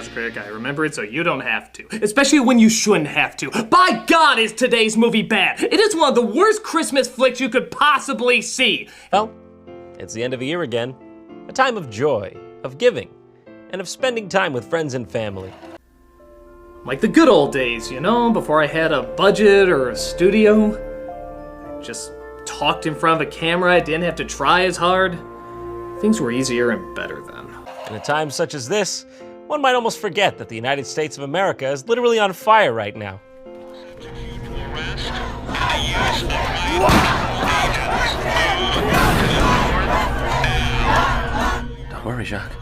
as a critic, I remember it so you don't have to. Especially when you shouldn't have to. By God, is today's movie bad! It is one of the worst Christmas flicks you could possibly see! Well, it's the end of the year again. A time of joy, of giving, and of spending time with friends and family. Like the good old days, you know, before I had a budget or a studio. I just talked in front of a camera, I didn't have to try as hard. Things were easier and better then. In a time such as this, one might almost forget that the United States of America is literally on fire right now. Don't worry, Jacques.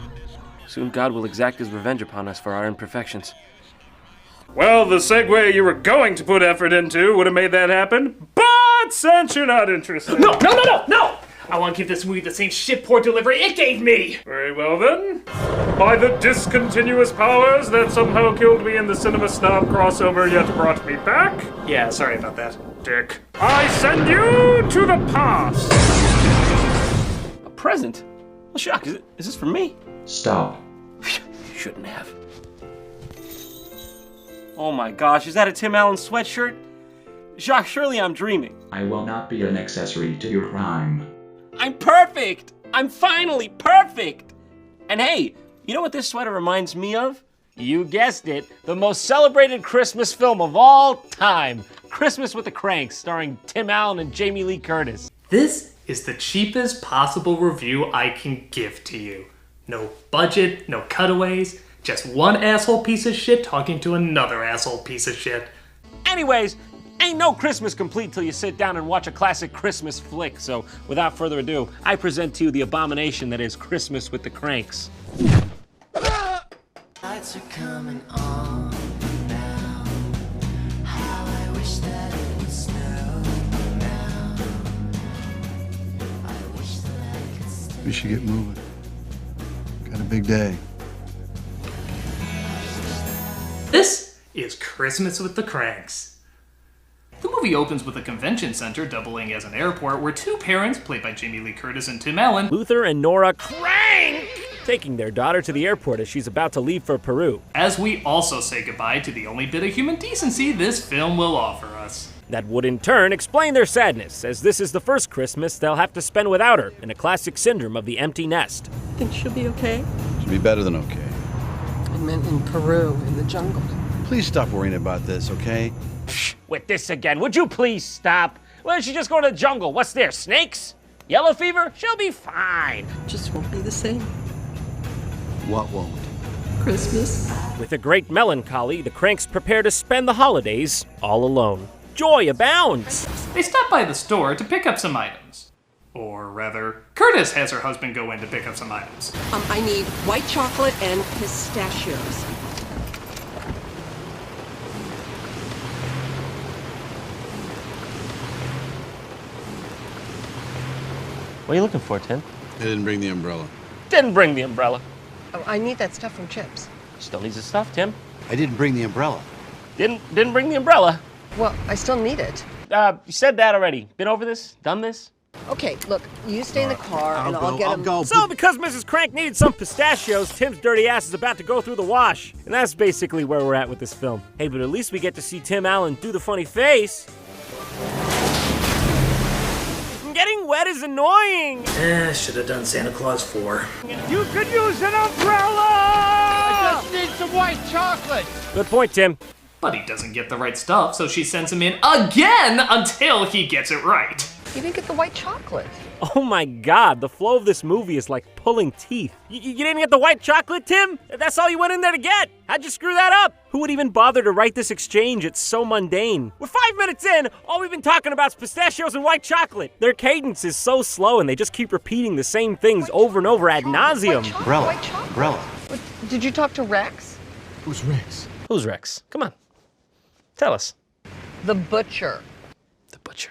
Soon God will exact his revenge upon us for our imperfections. Well, the segue you were going to put effort into would have made that happen, but since you're not interested... No! I want to give this movie the same shit-poor delivery it gave me! Very well then. By the discontinuous powers that somehow killed me in the Cinema Snob crossover yet brought me back... Yeah, sorry about that. Dick. I send you to the past! A present? Well, Jacques, is this for me? Stop. You shouldn't have. Oh my gosh, is that a Tim Allen sweatshirt? Jacques, surely I'm dreaming. I will not be an accessory to your crime. I'm perfect! I'm finally perfect! And hey, you know what this sweater reminds me of? You guessed it, the most celebrated Christmas film of all time. Christmas with the Kranks, starring Tim Allen and Jamie Lee Curtis. This is the cheapest possible review I can give to you. No budget, no cutaways, just one asshole piece of shit talking to another asshole piece of shit. Anyways, ain't no Christmas complete till you sit down and watch a classic Christmas flick. So without further ado, I present to you the abomination that is Christmas with the Kranks. Lights are coming on now. How I wish that it would snow now. I wish that I could stay. We should get moving. Got a big day. This is Christmas with the Kranks. The movie opens with a convention center doubling as an airport where two parents, played by Jamie Lee Curtis and Tim Allen, Luther and Nora Krank, taking their daughter to the airport as she's about to leave for Peru. as we also say goodbye to the only bit of human decency this film will offer us. That would in turn explain their sadness, as this is the first Christmas they'll have to spend without her, in a classic syndrome of the empty nest. Think she'll be okay? Should be better than okay. I meant in Peru, in the jungle. Please stop worrying about this, okay? With this again, would you please stop? Why don't you just go to the jungle? What's there, snakes? Yellow fever? She'll be fine. Just won't be the same. What won't? Christmas. With a great melancholy, the Kranks prepare to spend the holidays all alone. Joy abounds. They stop by the store to pick up some items. Or rather, Curtis has her husband go in to pick up some items. I need white chocolate and pistachios. What are you looking for, Tim? They didn't bring the umbrella. Didn't bring the umbrella. Oh, I need that stuff from Chips. Still needs the stuff, Tim. I didn't bring the umbrella. Didn't bring the umbrella. Well, I still need it. You said that already. Been over this? Done this? Okay, look, you stay in the car and I'll get him. go. So, because Mrs. Krank needed some pistachios, Tim's dirty ass is about to go through the wash. And that's basically where we're at with this film. Hey, but at least we get to see Tim Allen do the funny face. Getting wet is annoying. Should have done Santa Claus 4. You could use an umbrella! I just need some white chocolate. Good point, Tim. But he doesn't get the right stuff, so she sends him in again until he gets it right. You didn't get the white chocolate. Oh my God, the flow of this movie is like pulling teeth. You didn't get the white chocolate, Tim? That's all you went in there to get. How'd you screw that up? Who would even bother to write this exchange? It's so mundane. We're 5 minutes in, all we've been talking about is pistachios and white chocolate. Their cadence is so slow and they just keep repeating the same things over and over ad nauseum. Umbrella. Umbrella. What, did you talk to Rex? Who's Rex? Who's Rex? Come on. Tell us. The butcher. The butcher.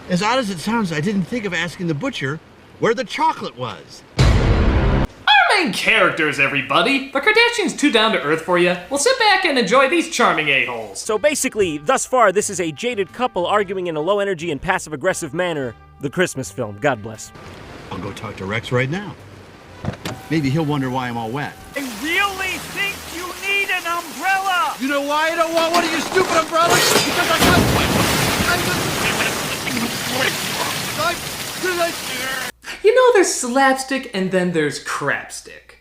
As odd as it sounds, I didn't think of asking the butcher where the chocolate was. Our main characters, everybody. The Kardashians too down to earth for you. Well, sit back and enjoy these charming a-holes. So basically, thus far, this is a jaded couple arguing in a low energy and passive aggressive manner. The Christmas film, God bless. I'll go talk to Rex right now. Maybe he'll wonder why I'm all wet. I really think you need an umbrella! You know why I don't want one of your stupid umbrellas? Because I got... You know, there's slapstick and then there's crapstick.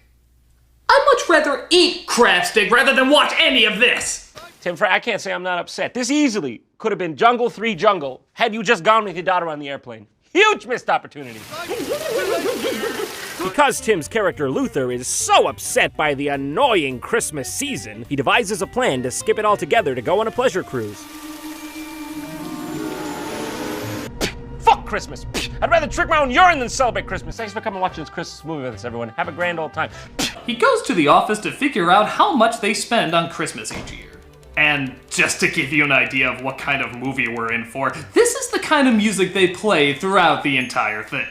I'd much rather eat crapstick rather than watch any of this. Tim, I can't say I'm not upset. This easily could have been Jungle 3 Jungle had you just gone with your daughter on the airplane. Huge missed opportunity. Because Tim's character Luther is so upset by the annoying Christmas season, he devises a plan to skip it altogether to go on a pleasure cruise. Fuck Christmas! I'd rather trick my own urine than celebrate Christmas. Thanks for coming and watching this Christmas movie with us, everyone. Have a grand old time. He goes to the office to figure out how much they spend on Christmas each year. And just to give you an idea of what kind of movie we're in for, this is the kind of music they play throughout the entire thing.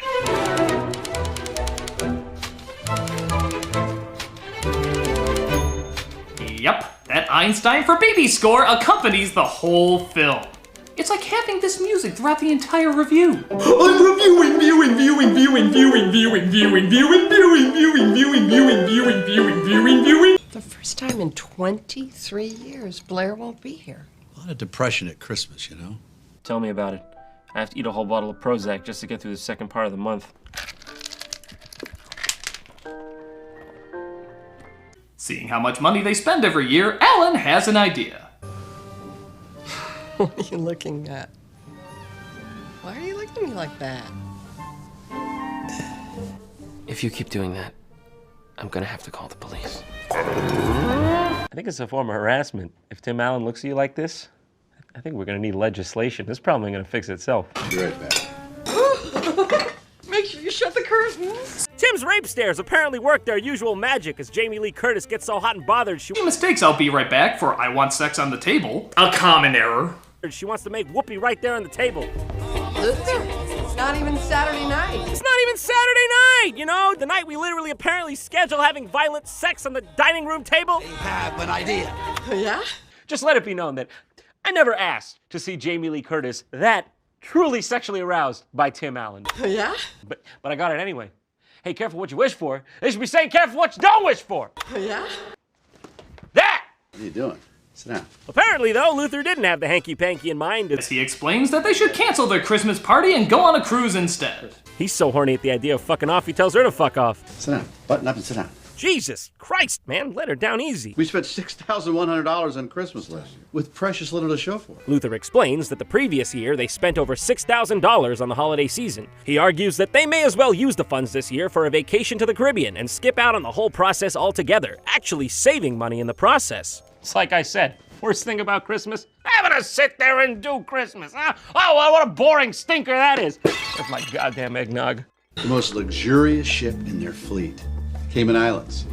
Yep, that Einstein for Baby score accompanies the whole film. It's like having this music throughout the entire review. I'm reviewing, viewing, viewing, viewing, viewing, viewing, viewing, viewing, viewing, viewing, viewing, viewing, viewing, viewing, viewing, viewing. The first time in 23 years, Blair won't be here. A lot of depression at Christmas, you know? Tell me about it. I have to eat a whole bottle of Prozac just to get through the second part of the month. Seeing how much money they spend every year, Alan has an idea. What are you looking at? Why are you looking at me like that? If you keep doing that, I'm gonna have to call the police. I think it's a form of harassment. If Tim Allen looks at you like this, I think we're gonna need legislation. This problem ain't gonna fix itself. Be right back. Make sure you shut the curtains. Tim's rape stares apparently work their usual magic as Jamie Lee Curtis gets so hot and bothered she Mistakes, I'll be right back for I Want Sex on the Table. A common error. wants to make Whoopi right there on the table. Luther, it's not even Saturday night. It's not even Saturday night, you know? The night we literally apparently schedule having violent sex on the dining room table. Have an idea. Yeah? Just let it be known that I never asked to see Jamie Lee Curtis that truly sexually aroused by Tim Allen. Yeah? But I got it anyway. Hey, careful what you wish for. They should be saying careful what you don't wish for. Yeah? That! What are you doing? Sit down. Apparently, though, Luther didn't have the hanky-panky in mind. As he explains that they should cancel their Christmas party and go on a cruise instead. He's so horny at the idea of fucking off, he tells her to fuck off. Sit down. Button up and sit down. Jesus Christ, man, let her down easy. We spent $6,100 on Christmas last year, with precious little to show for it. Luther explains that the previous year they spent over $6,000 on the holiday season. He argues that they may as well use the funds this year for a vacation to the Caribbean and skip out on the whole process altogether, actually saving money in the process. It's like I said, worst thing about Christmas, having to sit there and do Christmas. Huh? Oh, what a boring stinker that is. That's my goddamn eggnog. The most luxurious ship in their fleet. Cayman Islands.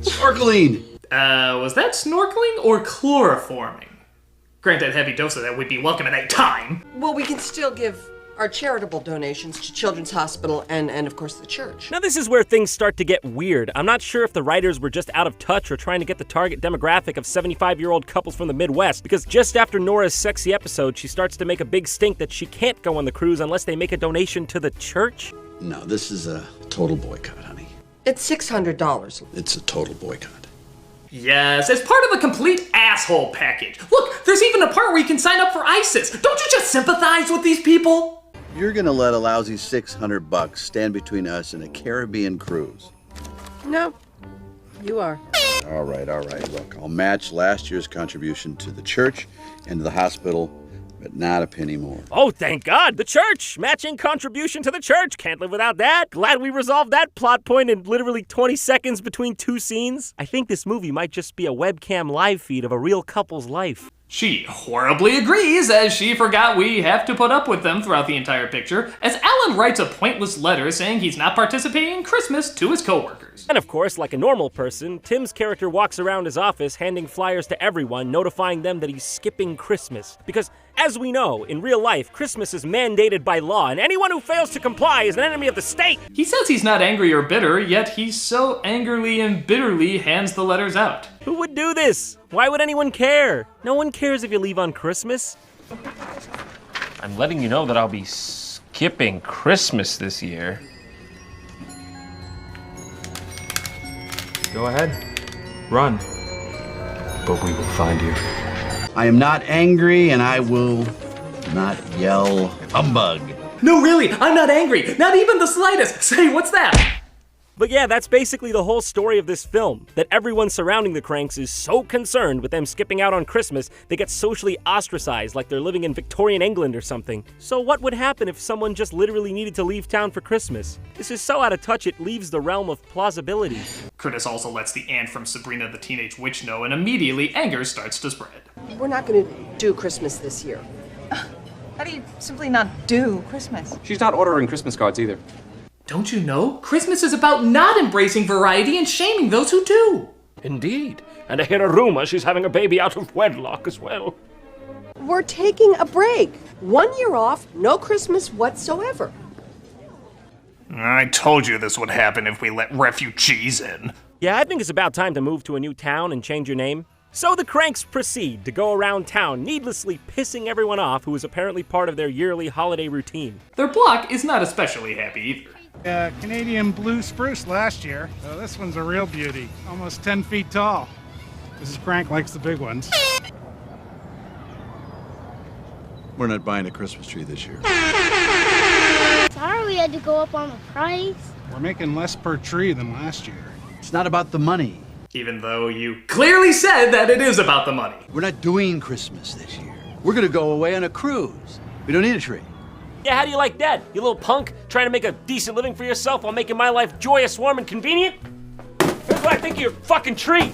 Snorkeling! Was that snorkeling or chloroforming? Granted, a heavy dose of that would be welcome at any time. Well, we can still give our charitable donations to Children's Hospital and of course, the church. Now this is where things start to get weird. I'm not sure if the writers were just out of touch or trying to get the target demographic of 75-year-old couples from the Midwest, because just after Nora's sexy episode, she starts to make a big stink that she can't go on the cruise unless they make a donation to the church. No, this is a total boycott, honey. It's $600. It's a total boycott. Yes, as part of a complete asshole package. Look, there's even a part where you can sign up for ISIS. Don't you just sympathize with these people? You're gonna let a lousy $600 stand between us and a Caribbean cruise. No, you are. All right, look, I'll match last year's contribution to the church and to the hospital, but not a penny more. Oh, thank God, the church! Matching contribution to the church! Can't live without that! Glad we resolved that plot point in literally 20 seconds between two scenes. I think this movie might just be a webcam live feed of a real couple's life. She horribly agrees, as she forgot we have to put up with them throughout the entire picture, as Alan writes a pointless letter saying he's not participating in Christmas to his coworkers. And of course, like a normal person, Tim's character walks around his office handing flyers to everyone, notifying them that he's skipping Christmas. Because, as we know, in real life, Christmas is mandated by law, and anyone who fails to comply is an enemy of the state! He says he's not angry or bitter, yet he so angrily and bitterly hands the letters out. Who would do this? Why would anyone care? No one cares if you leave on Christmas. I'm letting you know that I'll be skipping Christmas this year. Go ahead. Run. but we will find you. I am not angry, and I will not yell humbug. No, really, I'm not angry. Not even the slightest. Say, what's that? But yeah, that's basically the whole story of this film, that everyone surrounding the Kranks is so concerned with them skipping out on Christmas, they get socially ostracized like they're living in Victorian England or something. So what would happen if someone just literally needed to leave town for Christmas? This is so out of touch it leaves the realm of plausibility. Curtis also lets the aunt from Sabrina the Teenage Witch know, and immediately anger starts to spread. We're not going to do Christmas this year. How do you simply not do Christmas? She's not ordering Christmas cards either. Don't you know? Christmas is about not embracing variety and shaming those who do. Indeed. And I hear a rumor she's having a baby out of wedlock as well. We're taking a break. 1 year off, no Christmas whatsoever. I told you this would happen if we let refugees in. Yeah, I think it's about time to move to a new town and change your name. So the Kranks proceed to go around town needlessly pissing everyone off who is apparently part of their yearly holiday routine. Their block is not especially happy either. Canadian blue spruce last year. So this one's a real beauty, almost 10 feet tall. Mrs. Crank likes the big ones. We're not buying a Christmas tree this year. Sorry we had to go up on the price. We're making less per tree than last year. It's not about the money. Even though you clearly said that it is about the money. We're not doing Christmas this year. We're gonna go away on a cruise. We don't need a tree. Yeah, how do you like that, you little punk? Trying to make a decent living for yourself while making my life joyous, warm, and convenient? Here's what I think of your fucking tree.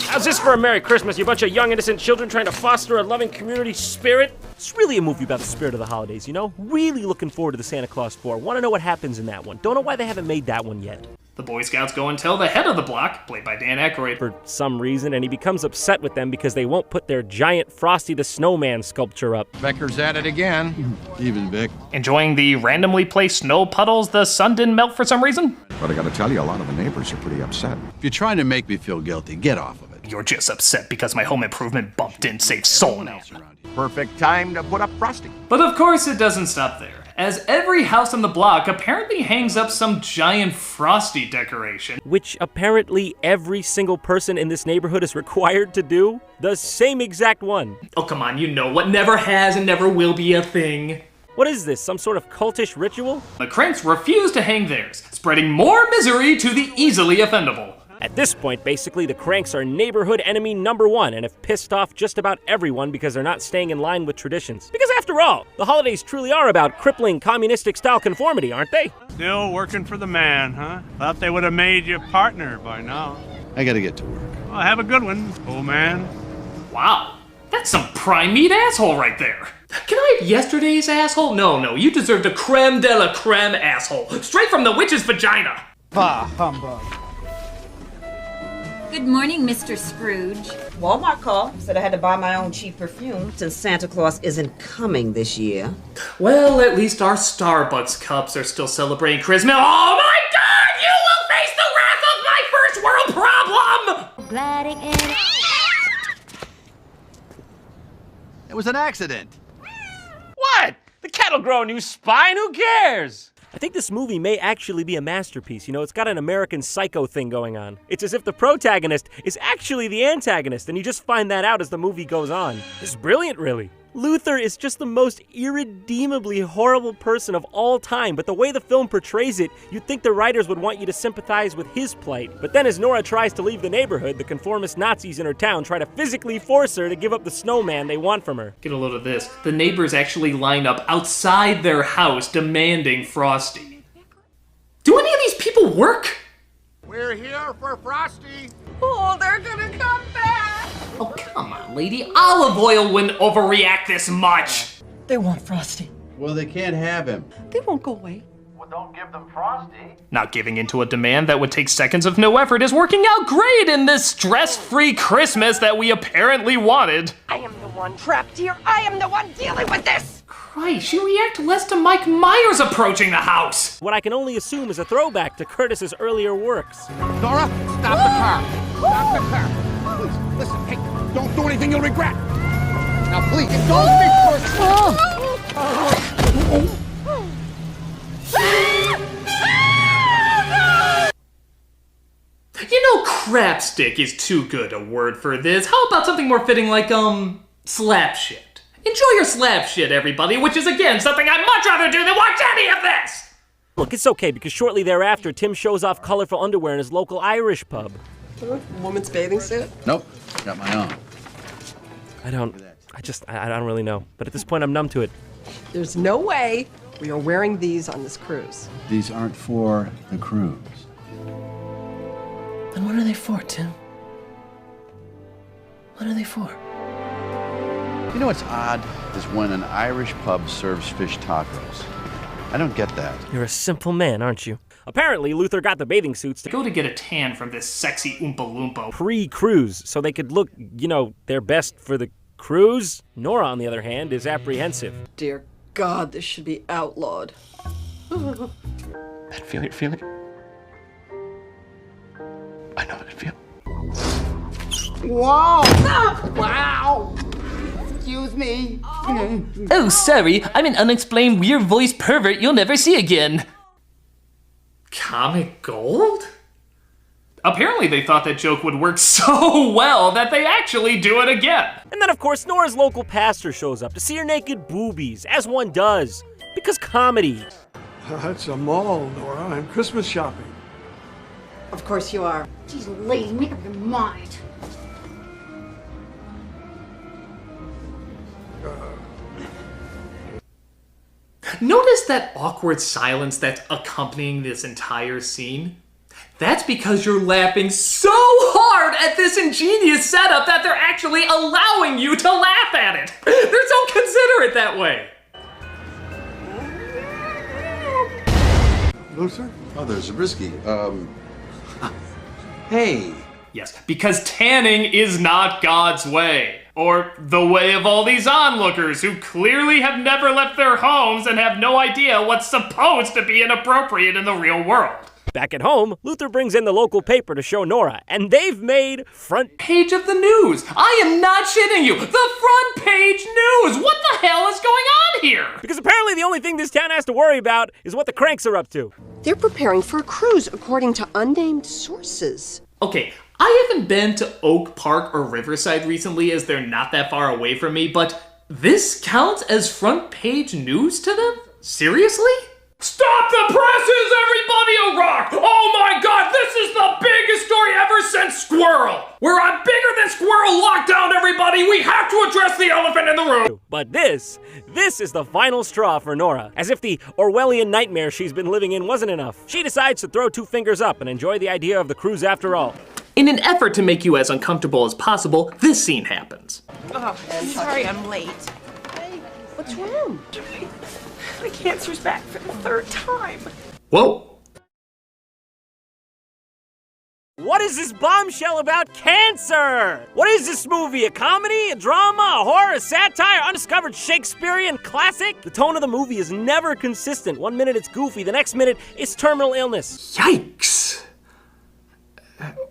How's this for a Merry Christmas, you bunch of young, innocent children trying to foster a loving community spirit? It's really a movie about the spirit of the holidays, you know? Really looking forward to the Santa Claus 4. Want to know what happens in that one. Don't know why they haven't made that one yet. The Boy Scouts go and tell the head of the block, played by Dan Aykroyd, for some reason, and he becomes upset with them because they won't put their giant Frosty the Snowman sculpture up. Becker's at it again. Even Vic. enjoying the randomly placed snow puddles the sun didn't melt for some reason. But I gotta tell you, a lot of the neighbors are pretty upset. If you're trying to make me feel guilty, get off of it. You're just upset because my home improvement bump didn't save soul now. Perfect time to put up Frosty. But of course it doesn't stop there, as every house on the block apparently hangs up some giant Frosty decoration. Which apparently every single person in this neighborhood is required to do? The same exact one. Oh come on, you know what never has and never will be a thing. What is this, some sort of cultish ritual? The Kranks refuse to hang theirs, spreading more misery to the easily offendable. At this point, basically, the Kranks are neighborhood enemy number one and have pissed off just about everyone because they're not staying in line with traditions. Because after all, the holidays truly are about crippling communistic-style conformity, aren't they? Still working for the man, huh? Thought they would have made you partner by now. I gotta get to work. Well, have a good one, old man. Wow, that's some prime meat asshole right there. Can I have yesterday's asshole? No, you deserved a creme de la creme asshole, straight from the witch's vagina. Bah, humbug. Good morning, Mr. Scrooge. Walmart called, said I had to buy my own cheap perfume since Santa Claus isn't coming this year. Well, at least our Starbucks cups are still celebrating Christmas. Oh my God! You will face the wrath of my first world problem! Gliding in. It was an accident. What? The cattle grow a new spine? Who cares? I think this movie may actually be a masterpiece. You know, it's got an American Psycho thing going on. It's as if the protagonist is actually the antagonist, and you just find that out as the movie goes on. It's brilliant, really. Luther is just the most irredeemably horrible person of all time, but the way the film portrays it, you'd think the writers would want you to sympathize with his plight. But then as Nora tries to leave the neighborhood, the conformist Nazis in her town try to physically force her to give up the snowman they want from her. Get a load of this. The neighbors actually line up outside their house demanding Frosty. Do any of these people work? We're here for Frosty. Oh, they're gonna come back. Oh, come on, lady. Olive oil wouldn't overreact this much. They want Frosty. Well, they can't have him. They won't go away. Well, don't give them Frosty. Not giving into a demand that would take seconds of no effort is working out great in this stress-free Christmas that we apparently wanted. I am the one trapped here. I am the one dealing with this. Christ, you react less to Mike Myers approaching the house. What I can only assume is a throwback to Curtis's earlier works. Nora, stop the car. Stop the car. Please, listen, hey, don't do anything you'll regret. Now, please, indulge me first. You know, slapstick is too good a word for this. How about something more fitting like, slap shit? Enjoy your slap shit, everybody, which is, again, something I'd much rather do than watch any of this! Look, it's okay, because shortly thereafter, Tim shows off colorful underwear in his local Irish pub. Woman's bathing suit? Nope, got my own. I don't really know. But at this point, I'm numb to it. There's no way we are wearing these on this cruise. These aren't for the cruise. Then what are they for, Tim? What are they for? You know what's odd is when an Irish pub serves fish tacos. I don't get that. You're a simple man, aren't you? Apparently, Luther got the bathing suits to go to get a tan from this sexy Oompa Loompa pre-cruise, so they could look, their best for the cruise. Nora, on the other hand, is apprehensive. Dear God, this should be outlawed. That feeling you're feeling? I know what I feel. Whoa! Wow! Excuse me. Oh, sorry. I'm an unexplained weird voice pervert you'll never see again. Comic gold? Apparently they thought that joke would work so well that they actually do it again. And then, of course, Nora's local pastor shows up to see her naked boobies, as one does. Because comedy. It's a mall, Nora. I'm Christmas shopping. Of course you are. Geez, lady, make up your mind. Notice that awkward silence that's accompanying this entire scene? That's because you're laughing so hard at this ingenious setup that they're actually allowing you to laugh at it. They're so considerate that way. Luther? Oh, there's Zabriskie. Hey. Yes, because tanning is not God's way. Or the way of all these onlookers who clearly have never left their homes and have no idea what's supposed to be inappropriate in the real world. Back at home, Luther brings in the local paper to show Nora, and they've made front page of the news. I am not shitting you. The front page news. What the hell is going on here? Because apparently the only thing this town has to worry about is what the Kranks are up to. They're preparing for a cruise, according to unnamed sources. Okay, I haven't been to Oak Park or Riverside recently as they're not that far away from me, but this counts as front page news to them? Seriously? Stop the presses, everybody a rock! Oh my god, this is the biggest story ever since Squirrel! We're on bigger than Squirrel lockdown, everybody! We have to address the elephant in the room! But this is the final straw for Nora. As if the Orwellian nightmare she's been living in wasn't enough. She decides to throw two fingers up and enjoy the idea of the cruise after all. In an effort to make you as uncomfortable as possible, this scene happens. Oh, sorry I'm late. Hey, what's wrong? My cancer's back for the third time. Whoa. What is this bombshell about cancer? What is this movie? A comedy? A drama? A horror? A satire? Undiscovered Shakespearean classic? The tone of the movie is never consistent. 1 minute it's goofy, the next minute it's terminal illness. Yikes.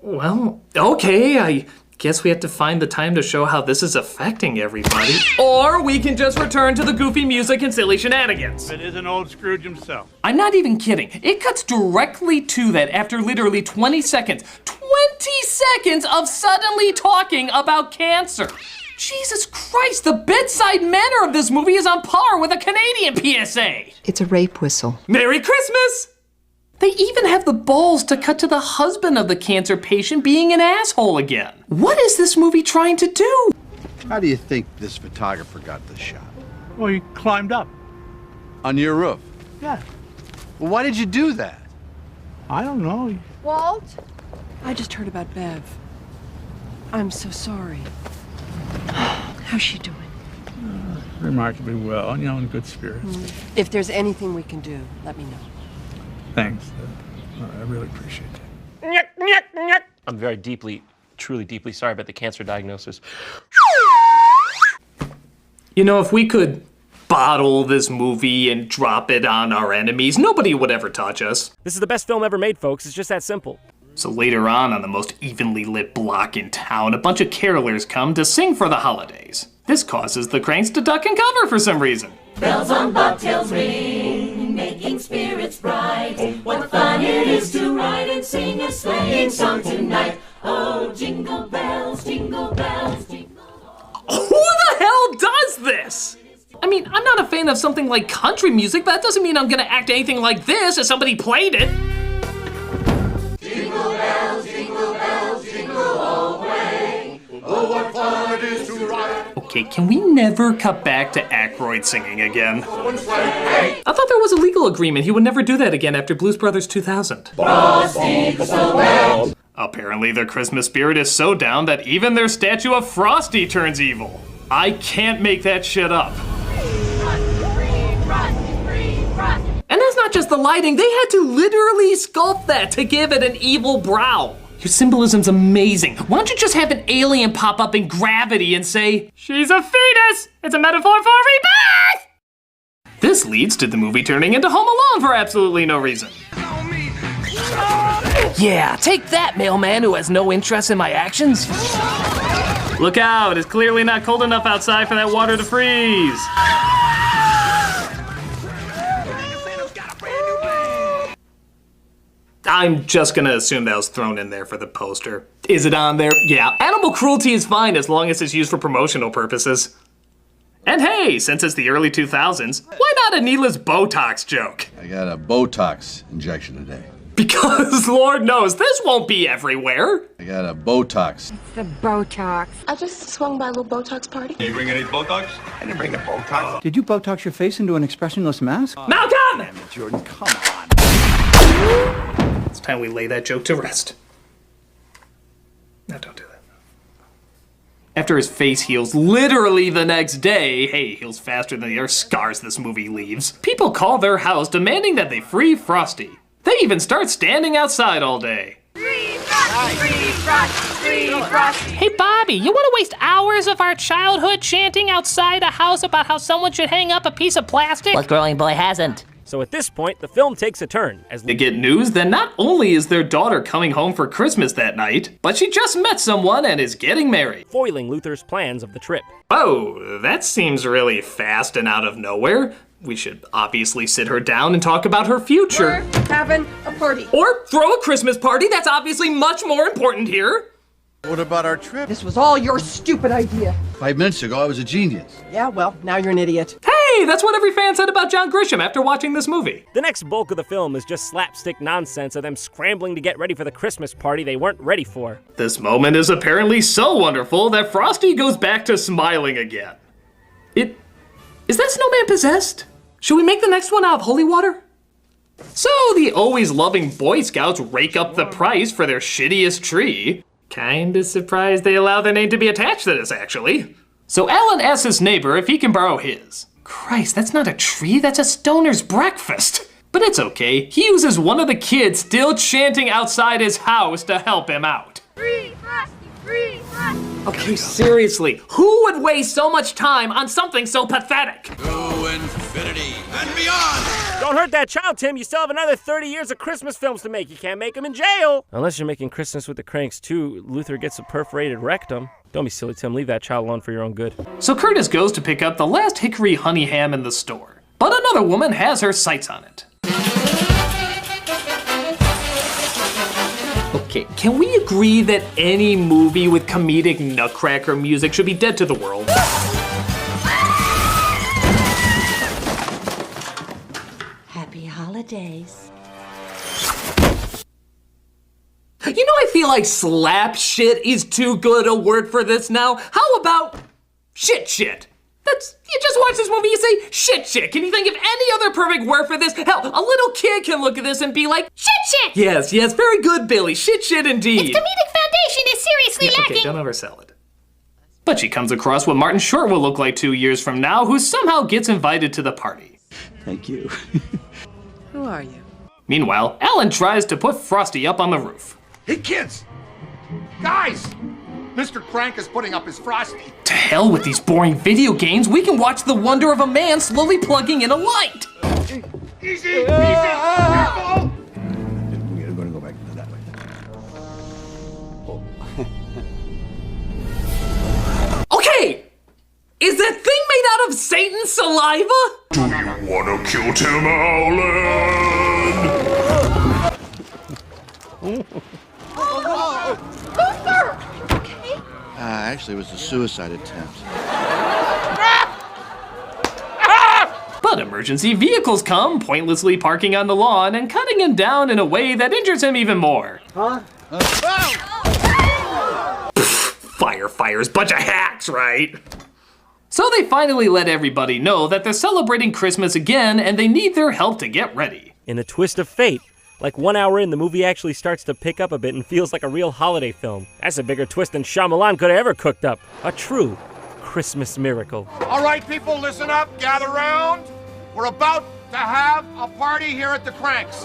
Well, okay, I guess we have to find the time to show how this is affecting everybody. Or we can just return to the goofy music and silly shenanigans. It is an old Scrooge himself. I'm not even kidding. It cuts directly to that after literally 20 seconds. 20 seconds of suddenly talking about cancer. Jesus Christ, the bedside manner of this movie is on par with a Canadian PSA. It's a rape whistle. Merry Christmas! They even have the balls to cut to the husband of the cancer patient being an asshole again. What is this movie trying to do? How do you think this photographer got the shot? Well, he climbed up. On your roof? Yeah. Well, why did you do that? I don't know. Walt? I just heard about Bev. I'm so sorry. How's she doing? Remarkably well, in good spirits. If there's anything we can do, let me know. Thanks. I really appreciate it. I'm very truly deeply sorry about the cancer diagnosis. You know, if we could bottle this movie and drop it on our enemies, nobody would ever touch us. This is the best film ever made, folks. It's just that simple. So later on the most evenly lit block in town, a bunch of carolers come to sing for the holidays. This causes the Kranks to duck and cover for some reason. Bells on bobtails ring, making spirits bright. What fun it is to ride and sing a sleighing song tonight. Oh, jingle bells, jingle bells, jingle. Who the hell does this? I mean, I'm not a fan of something like country music, but that doesn't mean I'm gonna act anything like this if somebody played it. Jingle bells, jingle all the way. Oh, what fun it is to ride. Okay, can we never cut back to Aykroyd singing again? I thought there was a legal agreement he would never do that again after Blues Brothers 2000. Frosty the Snowman. Apparently their Christmas spirit is so down that even their statue of Frosty turns evil. I can't make that shit up. And that's not just the lighting, they had to literally sculpt that to give it an evil brow. Your symbolism's amazing. Why don't you just have an alien pop up in gravity and say, she's a fetus! It's a metaphor for rebirth! This leads to the movie turning into Home Alone for absolutely no reason. Yeah, take that, mailman who has no interest in my actions. Look out, it's clearly not cold enough outside for that water to freeze. I'm just gonna assume that was thrown in there for the poster. Is it on there? Yeah. Animal cruelty is fine as long as it's used for promotional purposes. And hey, since it's the early 2000s, why not a needless Botox joke? I got a Botox injection today. Because Lord knows, this won't be everywhere. I got a Botox. The Botox. I just swung by a little Botox party. Did you bring any Botox? I didn't bring the Botox. Did you Botox your face into an expressionless mask? Malcolm! Damn it, Jordan, come on. It's time we lay that joke to rest. No, don't do that. After his face heals literally the next day, hey, heals faster than the other scars this movie leaves, people call their house demanding that they free Frosty. They even start standing outside all day. Free Frosty, free Frosty, free Frosty. Hey, Bobby, you want to waste hours of our childhood chanting outside a house about how someone should hang up a piece of plastic? What growing boy hasn't? So at this point, the film takes a turn as they get news that not only is their daughter coming home for Christmas that night, but she just met someone and is getting married, foiling Luther's plans of the trip. Oh, that seems really fast and out of nowhere. We should obviously sit her down and talk about her future. We're having a party. Or throw a Christmas party, that's obviously much more important here. What about our trip? This was all your stupid idea. 5 minutes ago, I was a genius. Yeah, well, now you're an idiot. Hey, that's what every fan said about John Grisham after watching this movie. The next bulk of the film is just slapstick nonsense of them scrambling to get ready for the Christmas party they weren't ready for. This moment is apparently so wonderful that Frosty goes back to smiling again. Is that snowman possessed? Should we make the next one out of holy water? So the always loving Boy Scouts rake up the price for their shittiest tree. Kinda surprised they allow their name to be attached to this, actually. So Alan asks his neighbor if he can borrow his. Christ, that's not a tree, that's a stoner's breakfast. But it's okay, he uses one of the kids still chanting outside his house to help him out. Free Frosty, free Frosty. Okay, seriously, who would waste so much time on something so pathetic? To infinity and beyond! Don't hurt that child, Tim. You still have another 30 years of Christmas films to make. You can't make them in jail. Unless you're making Christmas with the Kranks 2, Luther gets a perforated rectum. Don't be silly, Tim. Leave that child alone for your own good. So Curtis goes to pick up the last hickory honey ham in the store. But another woman has her sights on it. Okay, can we agree that any movie with comedic nutcracker music should be dead to the world? Happy holidays. You know, I feel like slap shit is too good a word for this now. How about shit? You just watch this movie, you say shit. Can you think of any other perfect word for this? Hell, a little kid can look at this and be like, shit. Yes, very good, Billy. Shit indeed. Its comedic foundation is seriously lacking. Okay, don't oversell it. But she comes across what Martin Short will look like 2 years from now, who somehow gets invited to the party. Thank you. Who are you? Meanwhile, Alan tries to put Frosty up on the roof. Hey, kids! Guys! Mr. Crank is putting up his Frosty. To hell with these boring video games, we can watch the wonder of a man slowly plugging in a light. Easy! Careful! We're gonna go back that way. Okay! Is that thing made out of Satan's saliva? Do you wanna kill Tim Allen? Actually, it was a suicide attempt. But emergency vehicles come, pointlessly parking on the lawn and cutting him down in a way that injures him even more. Huh? Firefighters, bunch of hacks, right? So they finally let everybody know that they're celebrating Christmas again and they need their help to get ready. In a twist of fate, like 1 hour in, the movie actually starts to pick up a bit and feels like a real holiday film. That's a bigger twist than Shyamalan could have ever cooked up. A true Christmas miracle. All right, people, listen up, gather round. We're about to have a party here at the Kranks.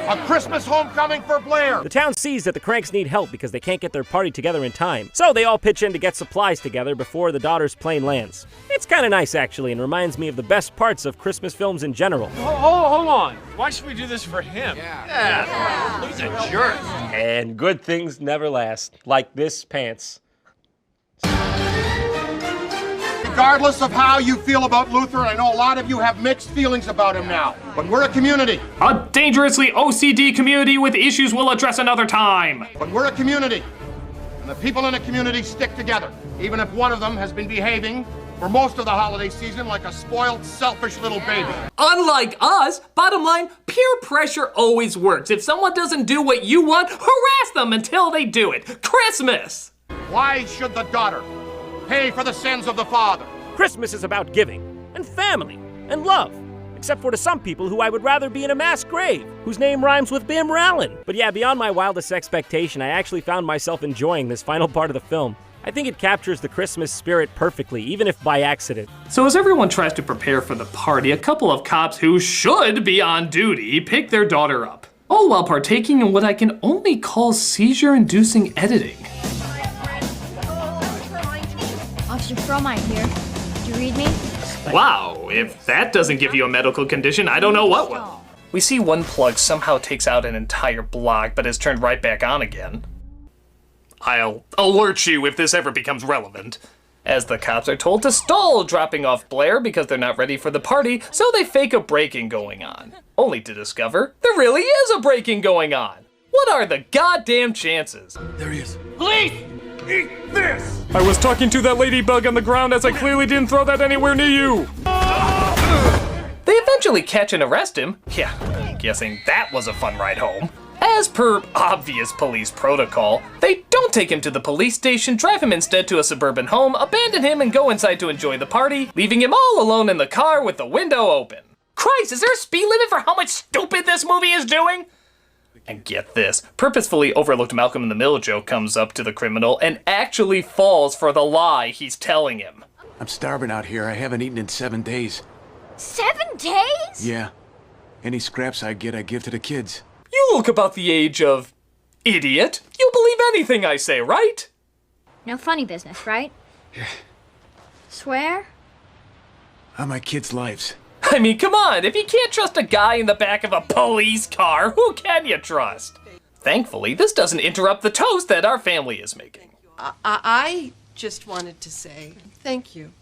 A Christmas homecoming for Blair. The town sees that the Kranks need help because they can't get their party together in time. So they all pitch in to get supplies together before the daughter's plane lands. It's kind of nice, actually, and reminds me of the best parts of Christmas films in general. Hold on. Why should we do this for him? Yeah. He's a jerk. And good things never last, like this pants. Regardless of how you feel about Luther, I know a lot of you have mixed feelings about him now, but we're a community. A dangerously OCD community with issues we'll address another time. But we're a community, and the people in a community stick together, even if one of them has been behaving for most of the holiday season like a spoiled, selfish little baby. Unlike us, bottom line, peer pressure always works. If someone doesn't do what you want, harass them until they do it. Christmas! Why should the daughter pay for the sins of the father? Christmas is about giving, and family, and love. Except for to some people who I would rather be in a mass grave, whose name rhymes with Bim Rallin. But yeah, beyond my wildest expectation, I actually found myself enjoying this final part of the film. I think it captures the Christmas spirit perfectly, even if by accident. So as everyone tries to prepare for the party, a couple of cops who should be on duty pick their daughter up, all while partaking in what I can only call seizure-inducing editing. Officer Fromeyer here. Did you read me? Wow, if that doesn't give you a medical condition, I don't know what will. We see one plug somehow takes out an entire block, but is turned right back on again. I'll alert you if this ever becomes relevant. As the cops are told to stall dropping off Blair because they're not ready for the party, so they fake a break-in going on. Only to discover there really is a break-in going on. What are the goddamn chances? There he is. Police! Eat this! I was talking to that ladybug on the ground as I clearly didn't throw that anywhere near you. They eventually catch and arrest him. Yeah, guessing that was a fun ride home. As per obvious police protocol, they don't take him to the police station, drive him instead to a suburban home, abandon him, and go inside to enjoy the party, leaving him all alone in the car with the window open. Christ, is there a speed limit for how much stupid this movie is doing? And get this, purposefully overlooked Malcolm in the Middle joke comes up to the criminal and actually falls for the lie he's telling him. I'm starving out here. I haven't eaten in 7 days. 7 days? Yeah. Any scraps I get, I give to the kids. You look about the age of idiot. You believe anything I say, right? No funny business, right? Swear? On my kids' lives. I mean, come on, if you can't trust a guy in the back of a police car, who can you trust? Thankfully, this doesn't interrupt the toast that our family is making. I just wanted to say thank you.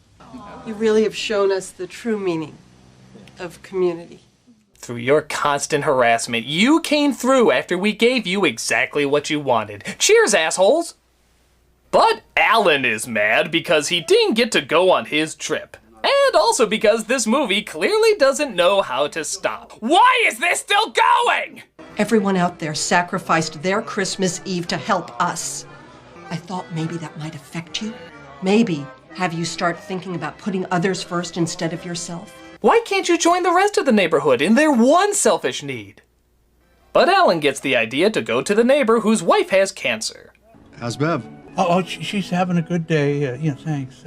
You really have shown us the true meaning of community. Through your constant harassment, you came through after we gave you exactly what you wanted. Cheers, assholes! But Alan is mad because he didn't get to go on his trip. And also because this movie clearly doesn't know how to stop. Why is this still going? Everyone out there sacrificed their Christmas Eve to help us. I thought maybe that might affect you. Maybe have you start thinking about putting others first instead of yourself. Why can't you join the rest of the neighborhood in their one selfish need? But Alan gets the idea to go to the neighbor whose wife has cancer. How's Bev? She's having a good day. Thanks.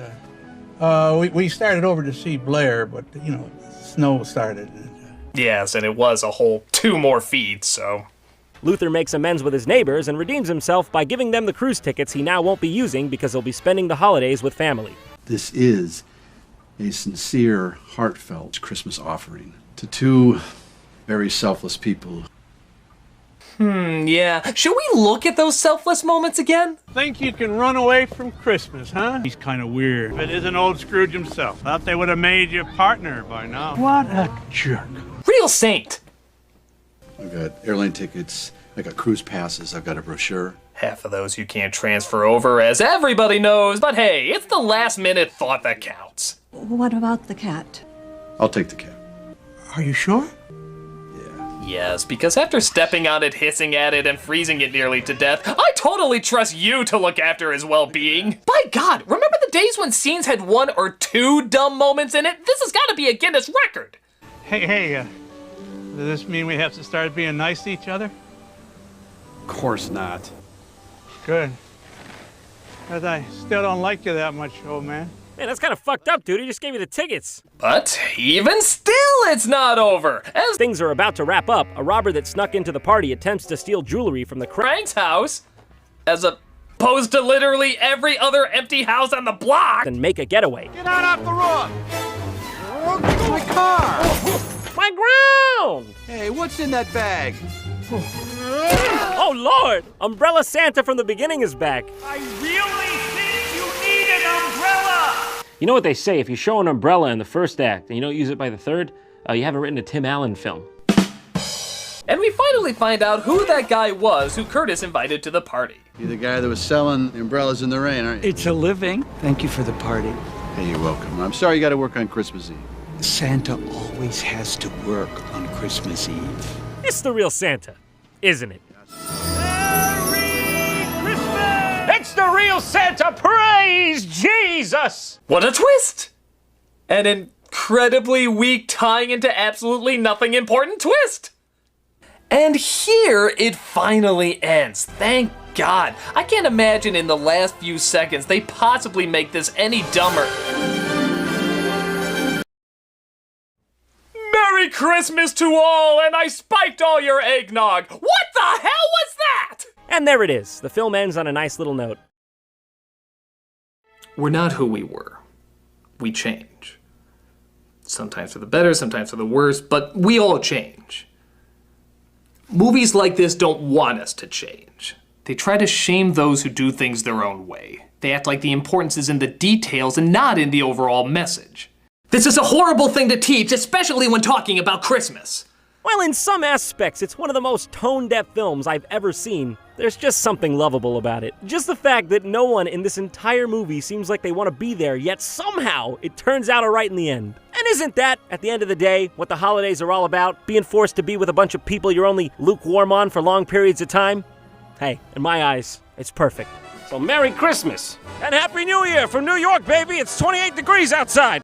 We started over to see Blair, but, snow started. Yes, and it was a whole 2 more feet, so... Luther makes amends with his neighbors and redeems himself by giving them the cruise tickets he now won't be using because he'll be spending the holidays with family. This is a sincere, heartfelt Christmas offering to 2 very selfless people. Yeah. Should we look at those selfless moments again? Think you can run away from Christmas, huh? He's kind of weird. If it isn't old Scrooge himself. Thought they would have made you partner by now. What a jerk. Real saint. I've got airline tickets, I got cruise passes, I've got a brochure. Half of those you can't transfer over, as everybody knows, but hey, it's the last-minute thought that counts. What about the cat? I'll take the cat. Are you sure? Yes, because after stepping on it, hissing at it, and freezing it nearly to death, I totally trust you to look after his well-being. By God, remember the days when scenes had 1 or 2 dumb moments in it? This has got to be a Guinness record. Hey, does this mean we have to start being nice to each other? Of course not. Good. Because I still don't like you that much, old man. Man, that's kind of fucked up, dude. He just gave you the tickets. But even still, it's not over. As things are about to wrap up, a robber that snuck into the party attempts to steal jewelry from the Kranks house, as opposed to literally every other empty house on the block, and make a getaway. Get out off the road! My car! My ground! Hey, what's in that bag? Oh, Lord! Umbrella Santa from the beginning is back. I really think you need an umbrella! You know what they say, if you show an umbrella in the first act and you don't use it by the third, you haven't written a Tim Allen film. And we finally find out who that guy was who Curtis invited to the party. You're the guy that was selling umbrellas in the rain, aren't you? It's a living. Thank you for the party. Hey, you're welcome. I'm sorry you got to work on Christmas Eve. Santa always has to work on Christmas Eve. It's the real Santa, isn't it? It's the real Santa! Praise Jesus! What a twist! An incredibly weak tying into absolutely nothing important twist! And here it finally ends. Thank God. I can't imagine in the last few seconds they possibly make this any dumber. Merry Christmas to all, and I spiked all your eggnog. What the hell was that? And there it is. The film ends on a nice little note. We're not who we were. We change. Sometimes for the better, sometimes for the worse, but we all change. Movies like this don't want us to change. They try to shame those who do things their own way. They act like the importance is in the details and not in the overall message. This is a horrible thing to teach, especially when talking about Christmas. Well, in some aspects, it's one of the most tone-deaf films I've ever seen. There's just something lovable about it. Just the fact that no one in this entire movie seems like they want to be there, yet somehow it turns out alright in the end. And isn't that, at the end of the day, what the holidays are all about? Being forced to be with a bunch of people you're only lukewarm on for long periods of time? Hey, in my eyes, it's perfect. So Merry Christmas! And Happy New Year from New York, baby! It's 28 degrees outside!